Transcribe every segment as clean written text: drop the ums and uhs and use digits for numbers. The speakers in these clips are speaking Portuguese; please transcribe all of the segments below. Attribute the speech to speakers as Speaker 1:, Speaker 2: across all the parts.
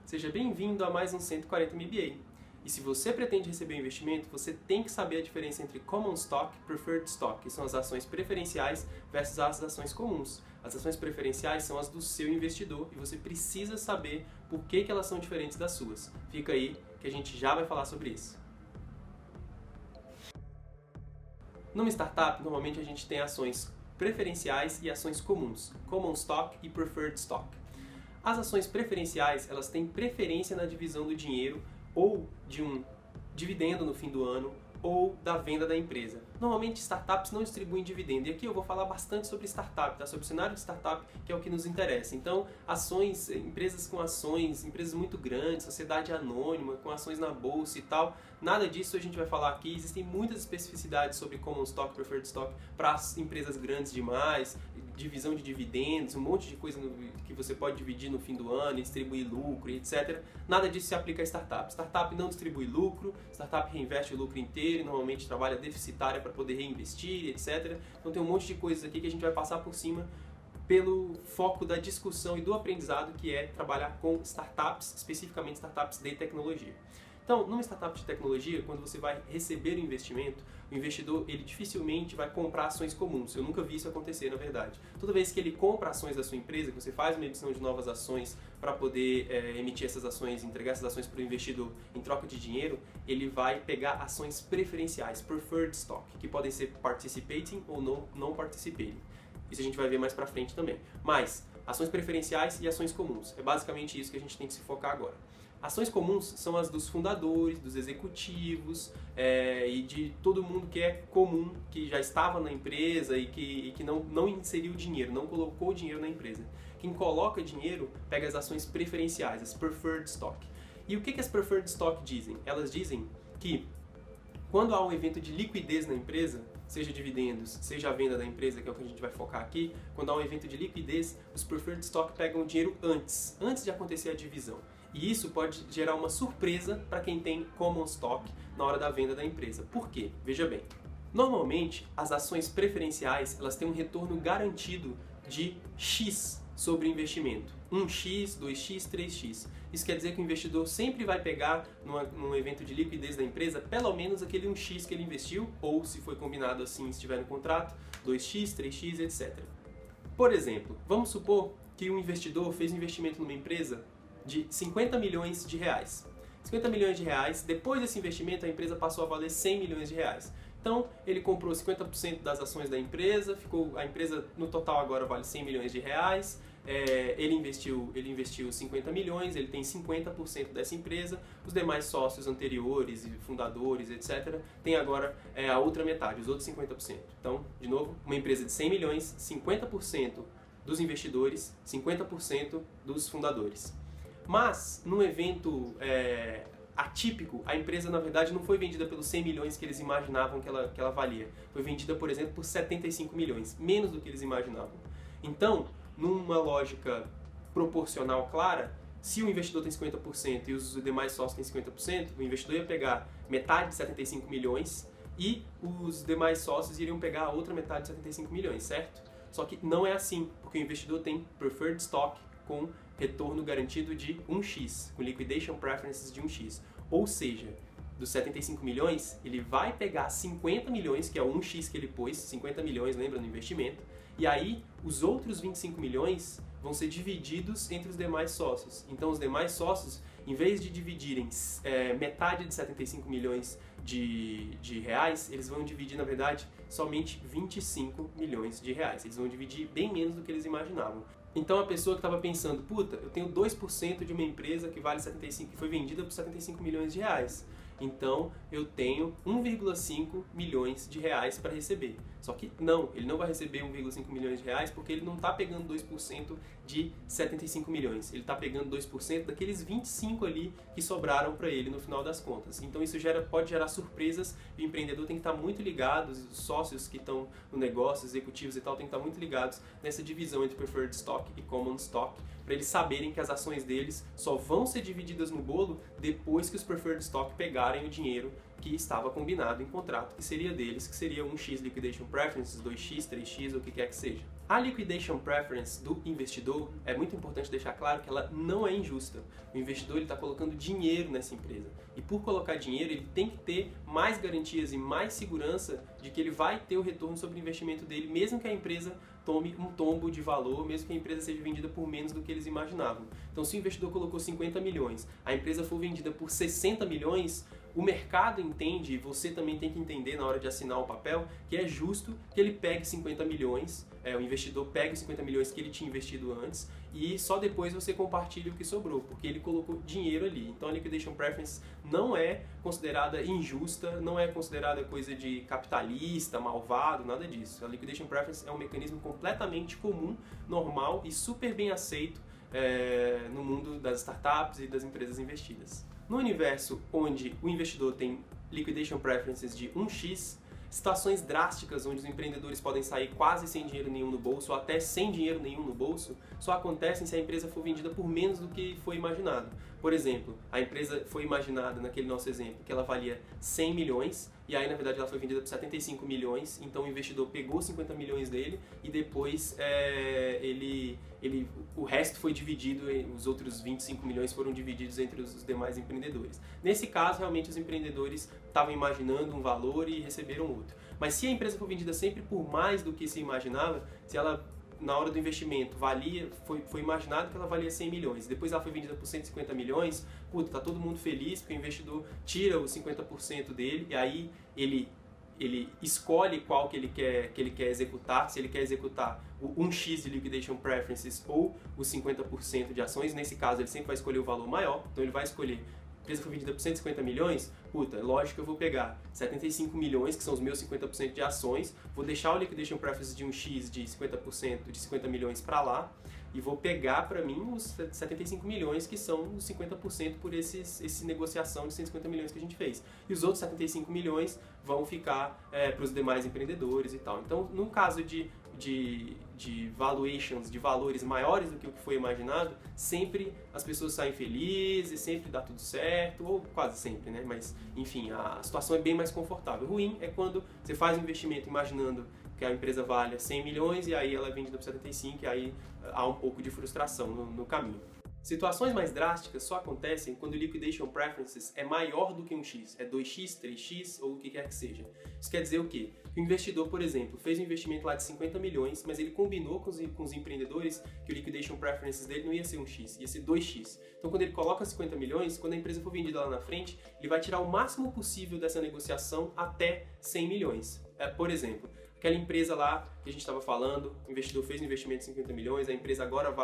Speaker 1: Seja bem-vindo a mais um 140 MBA. E se você pretende receber um investimento, você tem que saber a diferença entre Common Stock e Preferred Stock, que são as ações preferenciais versus as ações comuns. As ações preferenciais são as do seu investidor e você precisa saber por que elas são diferentes das suas. Fica aí que a gente já vai falar sobre isso. Numa startup, normalmente a gente tem ações preferenciais e ações comuns, Common Stock e Preferred Stock. As ações preferenciais, elas têm preferência na divisão do dinheiro ou de um dividendo no fim do ano ou da venda da empresa. Normalmente startups não distribuem dividendo e aqui eu vou falar bastante sobre startup, tá? Sobre o cenário de startup, que é o que nos interessa. Então, ações, empresas com ações, empresas muito grandes, sociedade anônima, com ações na bolsa e tal, nada disso a gente vai falar aqui. Existem muitas especificidades sobre Common Stock, Preferred Stock para as empresas grandes demais, divisão de dividendos, um monte de coisa que você pode dividir no fim do ano, distribuir lucro, etc. Nada disso se aplica a startup. Startup não distribui lucro, startup reinveste o lucro inteiro, normalmente trabalha deficitária para poder reinvestir, etc. Então tem um monte de coisas aqui que a gente vai passar por cima pelo foco da discussão e do aprendizado, que é trabalhar com startups, especificamente startups de tecnologia. Então, numa startup de tecnologia, quando você vai receber o investimento, o investidor ele dificilmente vai comprar ações comuns. Eu nunca vi isso acontecer, na verdade. Toda vez que ele compra ações da sua empresa, que você faz uma emissão de novas ações para poder emitir essas ações, entregar essas ações para o investidor em troca de dinheiro, ele vai pegar ações preferenciais, preferred stock, que podem ser participating ou não participating. Isso a gente vai ver mais para frente também. Mas, ações preferenciais e ações comuns. É basicamente isso que a gente tem que se focar agora. Ações comuns são as dos fundadores, dos executivos e de todo mundo que é comum, que já estava na empresa e que não inseriu dinheiro, não colocou dinheiro na empresa. Quem coloca dinheiro pega as ações preferenciais, as preferred stock. E o que as preferred stock dizem? Elas dizem que quando há um evento de liquidez na empresa, seja dividendos, seja a venda da empresa, que é o que a gente vai focar aqui, quando há um evento de liquidez, os preferred stock pegam o dinheiro antes de acontecer a divisão. E isso pode gerar uma surpresa para quem tem common stock na hora da venda da empresa. Por quê? Veja bem. Normalmente, as ações preferenciais elas têm um retorno garantido de X sobre o investimento. 1x, 2x, 3x. Isso quer dizer que o investidor sempre vai pegar num evento de liquidez da empresa pelo menos aquele 1x que ele investiu, ou se foi combinado assim, estiver no contrato, 2x, 3x, etc. Por exemplo, vamos supor que um investidor fez um investimento numa empresa de 50 milhões de reais. 50 milhões de reais, depois desse investimento a empresa passou a valer 100 milhões de reais. Então ele comprou 50% das ações da empresa, a empresa no total agora vale 100 milhões de reais, ele investiu 50 milhões, ele tem 50% dessa empresa, os demais sócios anteriores e fundadores, etc., tem agora a outra metade, os outros 50%. Então, de novo, uma empresa de 100 milhões, 50% dos investidores, 50% dos fundadores. Mas, num evento atípico, a empresa, na verdade, não foi vendida pelos 100 milhões que eles imaginavam que ela valia. Foi vendida, por exemplo, por 75 milhões, menos do que eles imaginavam. Então, numa lógica proporcional clara, se o investidor tem 50% e os demais sócios têm 50%, o investidor ia pegar metade de 75 milhões e os demais sócios iriam pegar a outra metade de 75 milhões, certo? Só que não é assim, porque o investidor tem preferred stock com retorno garantido de 1x, com liquidation preferences de 1x. Ou seja, dos 75 milhões, ele vai pegar 50 milhões, que é o 1x que ele pôs, 50 milhões, lembra, no investimento, e aí os outros 25 milhões vão ser divididos entre os demais sócios. Então os demais sócios, em vez de dividirem metade de 75 milhões de reais, eles vão dividir, na verdade, somente 25 milhões de reais. Eles vão dividir bem menos do que eles imaginavam. Então a pessoa que estava pensando, puta, eu tenho 2% de uma empresa que vale 75, que foi vendida por 75 milhões de reais. Então eu tenho 1,5 milhões de reais para receber. Só que não, ele não vai receber 1,5 milhões de reais porque ele não está pegando 2% de 75 milhões. Ele está pegando 2% daqueles 25 ali que sobraram para ele no final das contas. Então isso pode gerar surpresas e o empreendedor tem que estar muito ligado, os sócios que estão no negócio, executivos e tal, tem que estar muito ligados nessa divisão entre preferred stock e common stock, para eles saberem que as ações deles só vão ser divididas no bolo depois que os preferred stock pegarem o dinheiro que estava combinado em contrato, que seria deles, que seria 1x liquidation preferences, 2x, 3x, ou o que quer que seja. A liquidation preference do investidor, é muito importante deixar claro que ela não é injusta. O investidor está colocando dinheiro nessa empresa. E por colocar dinheiro, ele tem que ter mais garantias e mais segurança de que ele vai ter o retorno sobre o investimento dele, mesmo que a empresa tome um tombo de valor, mesmo que a empresa seja vendida por menos do que eles imaginavam. Então, se o investidor colocou 50 milhões, a empresa for vendida por 60 milhões, o mercado entende, e você também tem que entender na hora de assinar o papel, que é justo que ele pegue 50 milhões, o investidor pegue os 50 milhões que ele tinha investido antes, e só depois você compartilha o que sobrou, porque ele colocou dinheiro ali. Então a liquidation preference não é considerada injusta, não é considerada coisa de capitalista, malvado, nada disso. A liquidation preference é um mecanismo completamente comum, normal e super bem aceito no mundo das startups e das empresas investidas. No universo onde o investidor tem liquidation preferences de 1x, situações drásticas onde os empreendedores podem sair quase sem dinheiro nenhum no bolso ou até sem dinheiro nenhum no bolso só acontecem se a empresa for vendida por menos do que foi imaginado. Por exemplo, a empresa foi imaginada, naquele nosso exemplo, que ela valia 100 milhões e aí na verdade ela foi vendida por 75 milhões, então o investidor pegou 50 milhões dele e depois o resto foi dividido, os outros 25 milhões foram divididos entre os demais empreendedores. Nesse caso, realmente os empreendedores estavam imaginando um valor e receberam outro. Mas se a empresa for vendida sempre por mais do que se imaginava, se ela na hora do investimento foi imaginado que ela valia 100 milhões, depois ela foi vendida por 150 milhões, puta, tá todo mundo feliz porque o investidor tira os 50% dele e aí ele escolhe qual que ele quer executar, se ele quer executar o 1x de liquidation preferences ou os 50% de ações. Nesse caso ele sempre vai escolher o valor maior, então ele vai escolher, a empresa foi vendida por 150 milhões, puta, lógico que eu vou pegar 75 milhões, que são os meus 50% de ações, vou deixar o liquidation preferences de 1x de 50%, de 50 milhões para lá, e vou pegar para mim os 75 milhões, que são os 50% por essa negociação de 150 milhões que a gente fez. E os outros 75 milhões vão ficar para os demais empreendedores e tal. Então, no caso de valuations, de valores maiores do que o que foi imaginado, sempre as pessoas saem felizes, sempre dá tudo certo, ou quase sempre, né? Mas, enfim, a situação é bem mais confortável. O ruim é quando você faz um investimento imaginando que a empresa valha 100 milhões e aí ela é vendida por 75 e aí há um pouco de frustração no caminho. Situações mais drásticas só acontecem quando o liquidation preferences é maior do que 1x, é 2x, 3x ou o que quer que seja. Isso quer dizer o quê? Que o investidor, por exemplo, fez um investimento lá de 50 milhões, mas ele combinou com os empreendedores que o liquidation preferences dele não ia ser 1x, ia ser 2x. Então quando ele coloca 50 milhões, quando a empresa for vendida lá na frente, ele vai tirar o máximo possível dessa negociação até 100 milhões. Por exemplo, aquela empresa lá que a gente estava falando, o investidor fez um investimento de 50 milhões, a empresa agora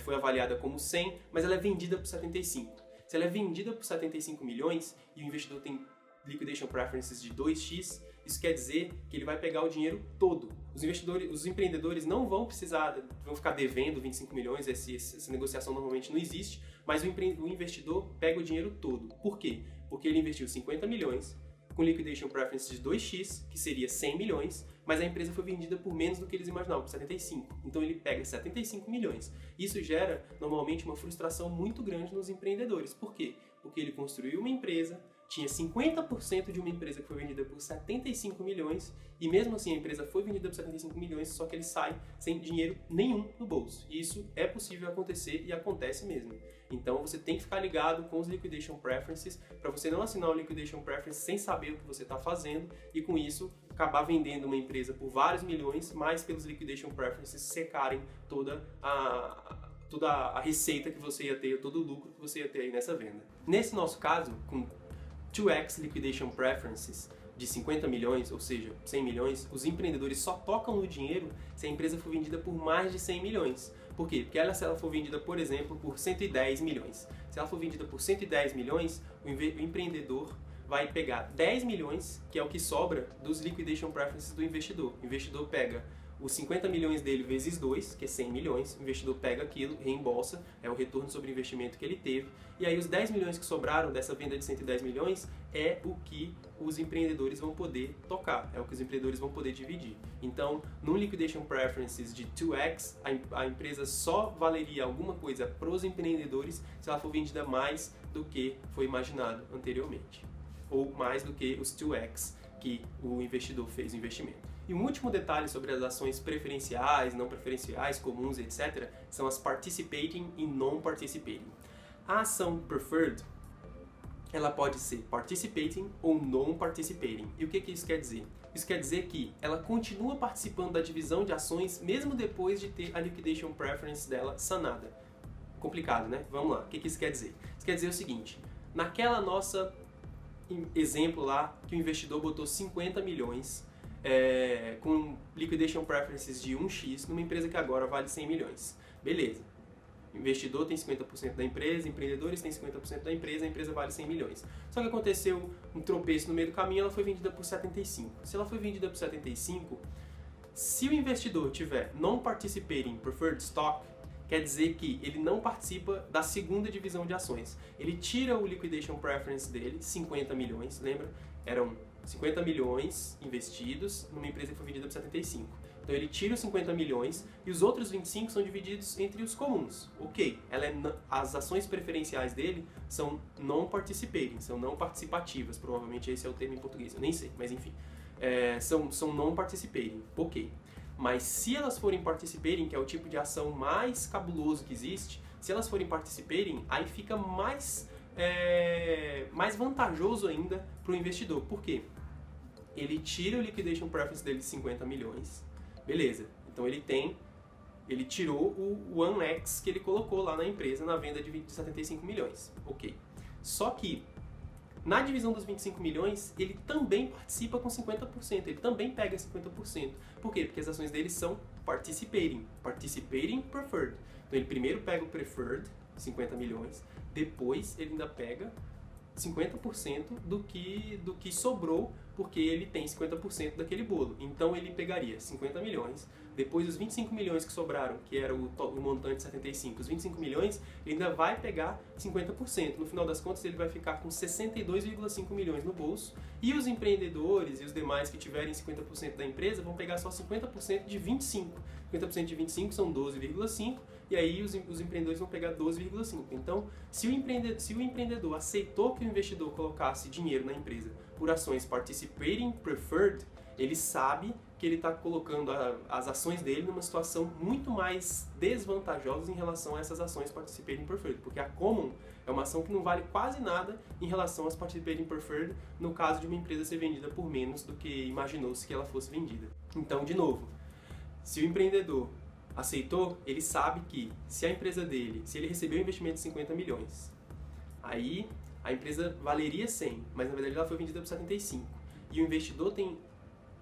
Speaker 1: foi avaliada como 100, mas ela é vendida por 75. Se ela é vendida por 75 milhões e o investidor tem liquidation preferences de 2x, isso quer dizer que ele vai pegar o dinheiro todo. Os empreendedores não vão ficar devendo 25 milhões, essa negociação normalmente não existe, mas o investidor pega o dinheiro todo. Por quê? Porque ele investiu 50 milhões, com liquidation preference de 2x, que seria 100 milhões, mas a empresa foi vendida por menos do que eles imaginavam, por 75. Então ele pega 75 milhões. Isso gera, normalmente, uma frustração muito grande nos empreendedores. Por quê? Porque ele construiu uma empresa, tinha 50% de uma empresa que foi vendida por 75 milhões, e mesmo assim a empresa foi vendida por 75 milhões, só que ele sai sem dinheiro nenhum no bolso. E isso é possível acontecer e acontece mesmo. Então você tem que ficar ligado com os liquidation preferences para você não assinar o liquidation preference sem saber o que você está fazendo e com isso acabar vendendo uma empresa por vários milhões, mas pelos liquidation preferences secarem toda a receita que você ia ter, todo o lucro que você ia ter aí nessa venda. Nesse nosso caso, com 2x liquidation preferences de 50 milhões, ou seja, 100 milhões, os empreendedores só tocam no dinheiro se a empresa for vendida por mais de 100 milhões. Por quê? Porque se ela for vendida, por exemplo, por 110 milhões. Se ela for vendida por 110 milhões, o empreendedor vai pegar 10 milhões, que é o que sobra dos liquidation preferences do investidor. O investidor pega os 50 milhões dele vezes 2, que é 100 milhões, o investidor pega aquilo, reembolsa, é o retorno sobre o investimento que ele teve, e aí os 10 milhões que sobraram dessa venda de 110 milhões é o que os empreendedores vão poder tocar, é o que os empreendedores vão poder dividir. Então, no Liquidation Preferences de 2x, a empresa só valeria alguma coisa para os empreendedores se ela for vendida mais do que foi imaginado anteriormente, ou mais do que os 2x que o investidor fez o investimento. E um último detalhe sobre as ações preferenciais, não preferenciais, comuns, etc., são as participating e non-participating. A ação preferred, ela pode ser participating ou non-participating. E o que isso quer dizer? Isso quer dizer que ela continua participando da divisão de ações mesmo depois de ter a liquidation preference dela sanada. Complicado, né? Vamos lá. O que isso quer dizer? Isso quer dizer o seguinte, naquela nossa exemplo lá que o investidor botou 50 milhões com liquidation preferences de 1x numa empresa que agora vale 100 milhões. Beleza. O investidor tem 50% da empresa, empreendedores têm 50% da empresa, a empresa vale 100 milhões. Só que aconteceu um tropeço no meio do caminho, ela foi vendida por 75. Se ela foi vendida por 75, se o investidor tiver non-participating preferred stock, quer dizer que ele não participa da segunda divisão de ações. Ele tira o liquidation preference dele, 50 milhões, lembra? Eram 50 milhões investidos numa empresa que foi vendida por 75. Então ele tira os 50 milhões e os outros 25 são divididos entre os comuns. Ok, as ações preferenciais dele são non-participating, são não participativas, provavelmente esse é o termo em português, eu nem sei, mas enfim. São non-participating, ok. Mas se elas forem participating, que é o tipo de ação mais cabuloso que existe, se elas forem participating, aí fica mais vantajoso ainda para o investidor. Por quê? Ele tira o liquidation preference dele de 50 milhões, beleza. Então ele tirou o 1x que ele colocou lá na empresa na venda de 75 milhões, ok. Só que na divisão dos 25 milhões, ele também participa com 50%, ele também pega 50%. Por quê? Porque as ações dele são participating preferred. Então ele primeiro pega o preferred, 50 milhões, depois ele ainda pega 50% do que sobrou, porque ele tem 50% daquele bolo. Então ele pegaria 50 milhões, depois os 25 milhões que sobraram, que era o montante 75, os 25 milhões, ele ainda vai pegar 50%. No final das contas, ele vai ficar com 62,5 milhões no bolso, e os empreendedores e os demais que tiverem 50% da empresa vão pegar só 50% de 25. 50% de 25 são 12,5, e aí os empreendedores vão pegar 12,5. Então, se o empreendedor aceitou que o investidor colocasse dinheiro na empresa por ações participating preferred, ele sabe que ele está colocando as ações dele numa situação muito mais desvantajosa em relação a essas ações participating preferred, porque a common é uma ação que não vale quase nada em relação às participating preferred no caso de uma empresa ser vendida por menos do que imaginou-se que ela fosse vendida. Então, de novo, se o empreendedor aceitou, ele sabe que se a empresa dele, se ele recebeu um investimento de 50 milhões, aí a empresa valeria 100, mas na verdade ela foi vendida por 75, e o investidor tem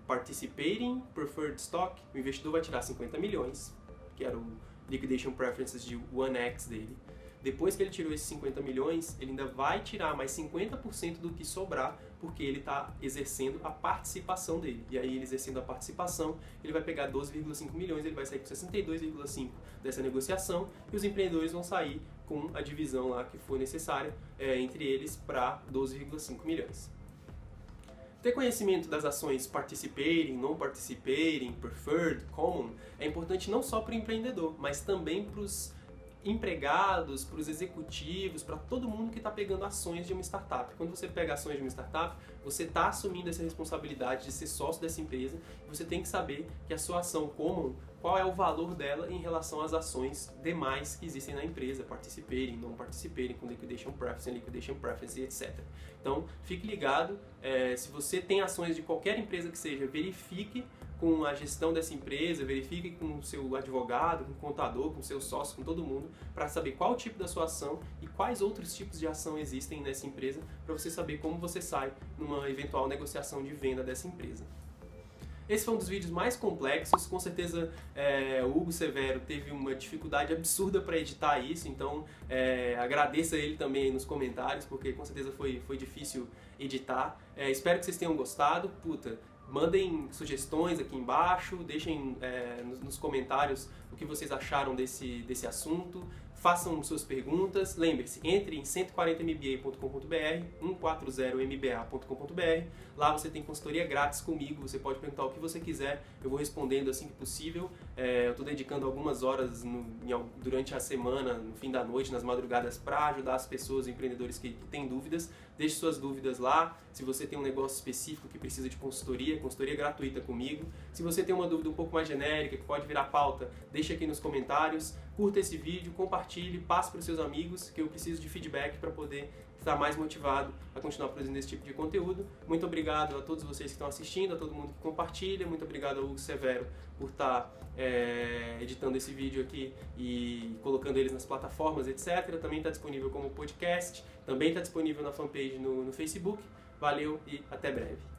Speaker 1: participating preferred stock, o investidor vai tirar 50 milhões, que era o liquidation preferences de 1x dele. Depois que ele tirou esses 50 milhões, ele ainda vai tirar mais 50% do que sobrar, porque ele está exercendo a participação dele. E aí, ele exercendo a participação, ele vai pegar 12,5 milhões, ele vai sair com 62,5 dessa negociação, e os empreendedores vão sair com a divisão lá que for necessária entre eles para 12,5 milhões. Ter conhecimento das ações participating, non-participating, preferred, common, é importante não só para o empreendedor, mas também para os empregados, para os executivos, para todo mundo que está pegando ações de uma startup. Quando você pega ações de uma startup, você está assumindo essa responsabilidade de ser sócio dessa empresa, e você tem que saber que a sua ação common, qual é o valor dela em relação às ações demais que existem na empresa, participating, não participating, com liquidation preference, etc. Então, fique ligado, se você tem ações de qualquer empresa que seja, verifique com a gestão dessa empresa, verifique com o seu advogado, com o contador, com o seu sócio, com todo mundo, para saber qual o tipo da sua ação e quais outros tipos de ação existem nessa empresa, para você saber como você sai numa eventual negociação de venda dessa empresa. Esse foi um dos vídeos mais complexos, com certeza o Hugo Severo teve uma dificuldade absurda para editar isso, então agradeço a ele também nos comentários, porque com certeza foi difícil editar. Espero que vocês tenham gostado. Puta, Mandem sugestões aqui embaixo, deixem nos comentários o que vocês acharam desse assunto, façam suas perguntas. Lembre-se, entre em 140mba.com.br, 140mba.com.br. Lá você tem consultoria grátis comigo, você pode perguntar o que você quiser, eu vou respondendo assim que possível. Eu estou dedicando algumas horas durante a semana, no fim da noite, nas madrugadas, para ajudar as pessoas, os empreendedores que têm dúvidas. Deixe suas dúvidas lá. Se você tem um negócio específico que precisa de consultoria gratuita comigo. Se você tem uma dúvida um pouco mais genérica, que pode virar pauta, deixa aqui nos comentários. Curta esse vídeo, compartilhe, passe para os seus amigos, que eu preciso de feedback para poder estar mais motivado a continuar produzindo esse tipo de conteúdo. Muito obrigado a todos vocês que estão assistindo, a todo mundo que compartilha. Muito obrigado ao Hugo Severo por estar editando esse vídeo aqui e colocando eles nas plataformas, etc. Também está disponível como podcast, também está disponível na fanpage no Facebook. Valeu e até breve.